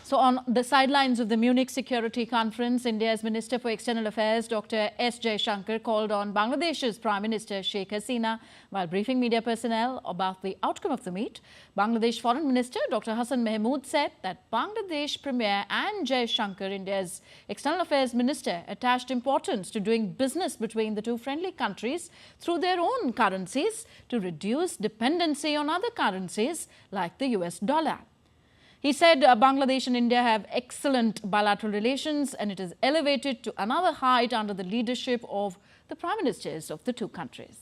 So on the sidelines of the Munich Security Conference, India's Minister for External Affairs, Dr. S. Jaishankar, called on Bangladesh's Prime Minister Sheikh Hasina while briefing media personnel about the outcome of the meet. Bangladesh Foreign Minister Dr. Hassan Mahmood said that Bangladesh Premier and Jaishankar, India's External Affairs Minister, attached importance to doing business between the two friendly countries through their own currencies to reduce dependency on other currencies like the US dollar. He said Bangladesh and India have excellent bilateral relations and it is elevated to another height under the leadership of the Prime Ministers of the two countries.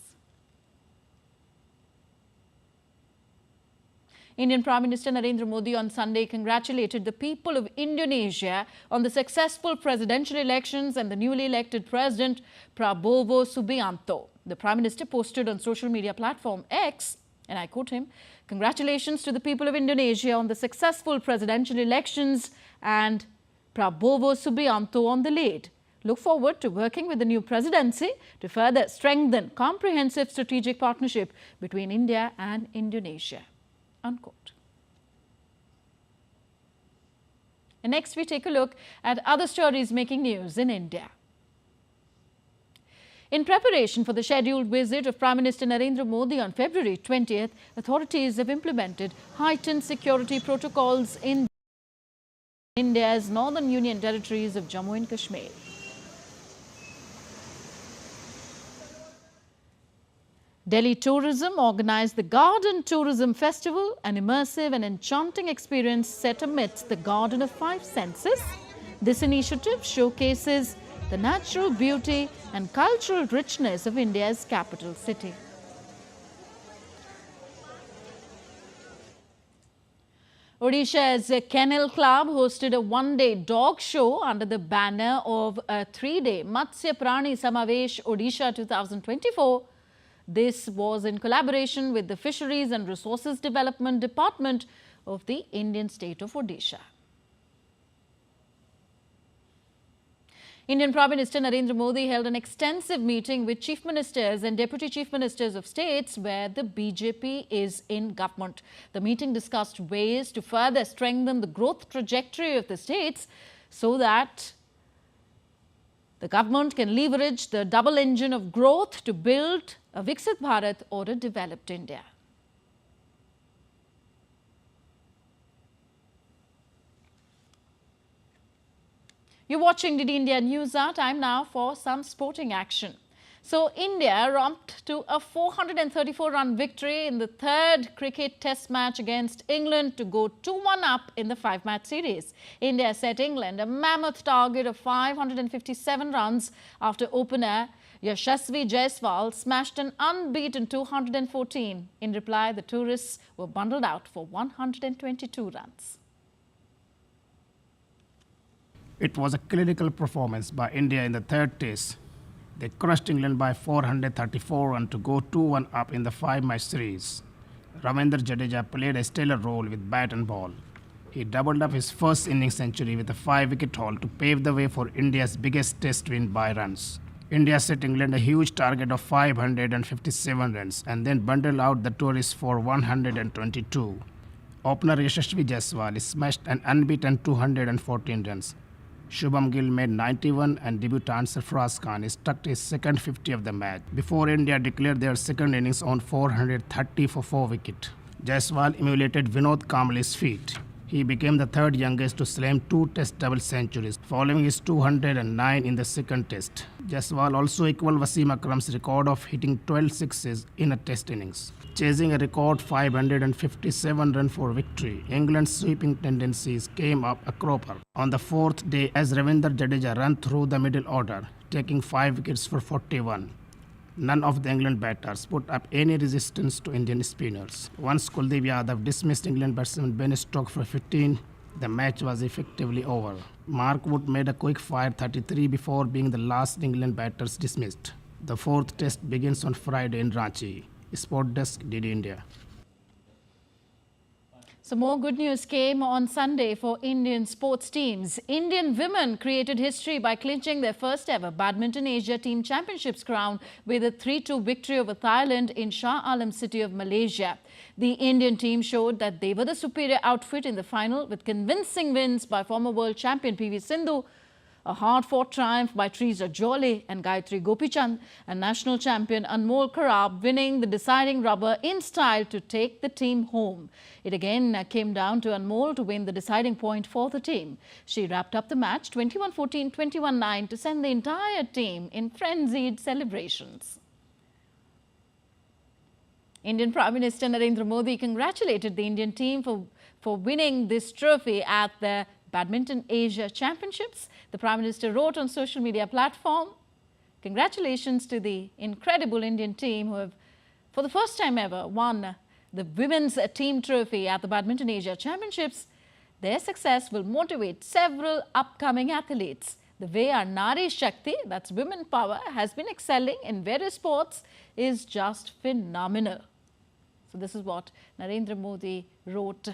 Indian Prime Minister Narendra Modi on Sunday congratulated the people of Indonesia on the successful presidential elections and the newly elected President Prabowo Subianto. The Prime Minister posted on social media platform X, and I quote him, "Congratulations to the people of Indonesia on the successful presidential elections and Prabowo Subianto on the lead. Look forward to working with the new presidency to further strengthen comprehensive strategic partnership between India and Indonesia." Unquote. And next we take a look at other stories making news in India. In preparation for the scheduled visit of Prime Minister Narendra Modi on February 20th, authorities have implemented heightened security protocols in India's northern union territories of Jammu and Kashmir. Delhi Tourism organized the Garden Tourism Festival, an immersive and enchanting experience set amidst the Garden of Five Senses. This initiative showcases the natural beauty and cultural richness of India's capital city. Odisha's Kennel Club hosted a one-day dog show under the banner of a three-day Matsya Prani Samavesh Odisha 2024. This was in collaboration with the Fisheries and Resources Development Department of the Indian state of Odisha. Indian Prime Minister Narendra Modi held an extensive meeting with chief ministers and deputy chief ministers of states where the BJP is in government. The meeting discussed ways to further strengthen the growth trajectory of the states so that the government can leverage the double engine of growth to build a Viksit Bharat or a developed India. You're watching DD India News Hour. Time now for some sporting action. So India romped to a 434-run victory in the third cricket test match against England to go 2-1 up in the 5-match series. India set England a mammoth target of 557 runs after opener Yashasvi Jaiswal smashed an unbeaten 214. In reply, the tourists were bundled out for 122 runs. It was a clinical performance by India in the third test. They crushed England by 434 runs to go 2-1 up in the 5-match series. Ravindra Jadeja played a stellar role with bat and ball. He doubled up his first innings century with a 5-wicket haul to pave the way for India's biggest test win by runs. India set England a huge target of 557 runs and then bundled out the tourists for 122. Opener Yashasvi Jaiswal smashed an unbeaten 214 runs. Shubham Gill made 91 and debutant Sarfaraz Khan struck his second 50 of the match before India declared their second innings on 430 for 4 wickets. Jaiswal emulated Vinod Kambli's feat. He became the third youngest to slam 2 test double centuries, following his 209 in the second test. Jaiswal also equaled Wasim Akram's record of hitting 12 sixes in a test innings. Chasing a record 557 run for victory, England's sweeping tendencies came up a cropper on the 4th day as Ravindra Jadeja ran through the middle order, taking 5 wickets for 41. None of the England batters put up any resistance to Indian spinners. Once Kuldeep Yadav dismissed England batsman Ben Stokes for 15, the match was effectively over. Mark Wood made a quick-fire 33 before being the last England batters dismissed. The 4th test begins on Friday in Ranchi. Sport Desk, DD India. So more good news came on Sunday for Indian sports teams. Indian women created history by clinching their first ever Badminton Asia Team Championships crown with a 3-2 victory over Thailand in Shah Alam city of Malaysia. The Indian team showed that they were the superior outfit in the final with convincing wins by former world champion PV Sindhu, a hard-fought triumph by Teresa Jolie and Gayatri Gopichand, and national champion Anmol Karab winning the deciding rubber in style to take the team home. It again came down to Anmol to win the deciding point for the team. She wrapped up the match 21-14, 21-9 to send the entire team in frenzied celebrations. Indian Prime Minister Narendra Modi congratulated the Indian team for winning this trophy at the Badminton Asia Championships. The Prime Minister wrote on social media platform, "Congratulations to the incredible Indian team who have, for the first time ever, won the women's team trophy at the Badminton Asia Championships. Their success will motivate several upcoming athletes. The way our Nari Shakti, that's women power, has been excelling in various sports is just phenomenal." So this is what Narendra Modi wrote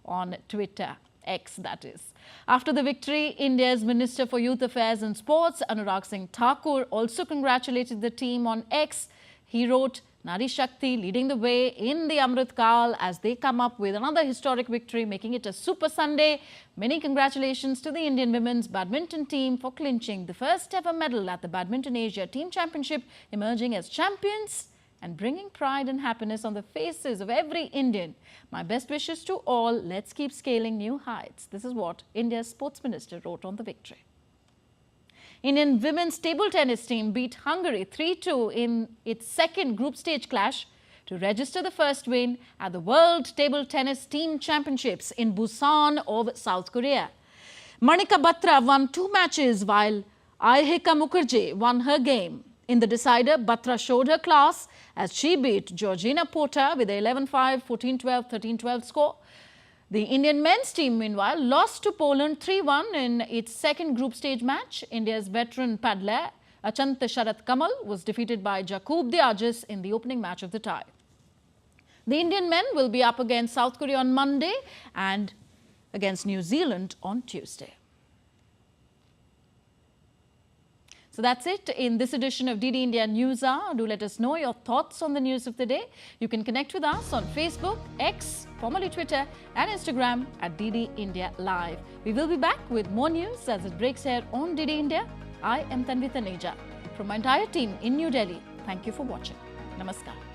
on Twitter. X, that is. After the victory, India's Minister for Youth Affairs and Sports, Anurag Singh Thakur, also congratulated the team on X. He wrote, "Nari Shakti leading the way in the Amrit Kal as they come up with another historic victory, making it a Super Sunday. Many congratulations to the Indian women's badminton team for clinching the first ever medal at the Badminton Asia Team Championship, emerging as champions and bringing pride and happiness on the faces of every Indian. My best wishes to all. Let's keep scaling new heights." This is what India's sports minister wrote on the victory. Indian women's table tennis team beat Hungary 3-2 in its second group stage clash to register the first win at the World Table Tennis Team Championships in Busan of South Korea. Manika Batra won 2 matches while Aihika Mukherjee won her game. In the decider, Batra showed her class as she beat Georgina Porter with a 11-5, 14-12, 13-12 score. The Indian men's team, meanwhile, lost to Poland 3-1 in its second group stage match. India's veteran paddler Achant Sharat Kamal was defeated by Jakub Diagis in the opening match of the tie. The Indian men will be up against South Korea on Monday and against New Zealand on Tuesday. So that's it in this edition of DD India News Hour. Do let us know your thoughts on the news of the day. You can connect with us on Facebook, X, formerly Twitter, and Instagram at DD India Live. We will be back with more news as it breaks here on DD India. I am Tanvi Taneja. From my entire team in New Delhi, thank you for watching. Namaskar.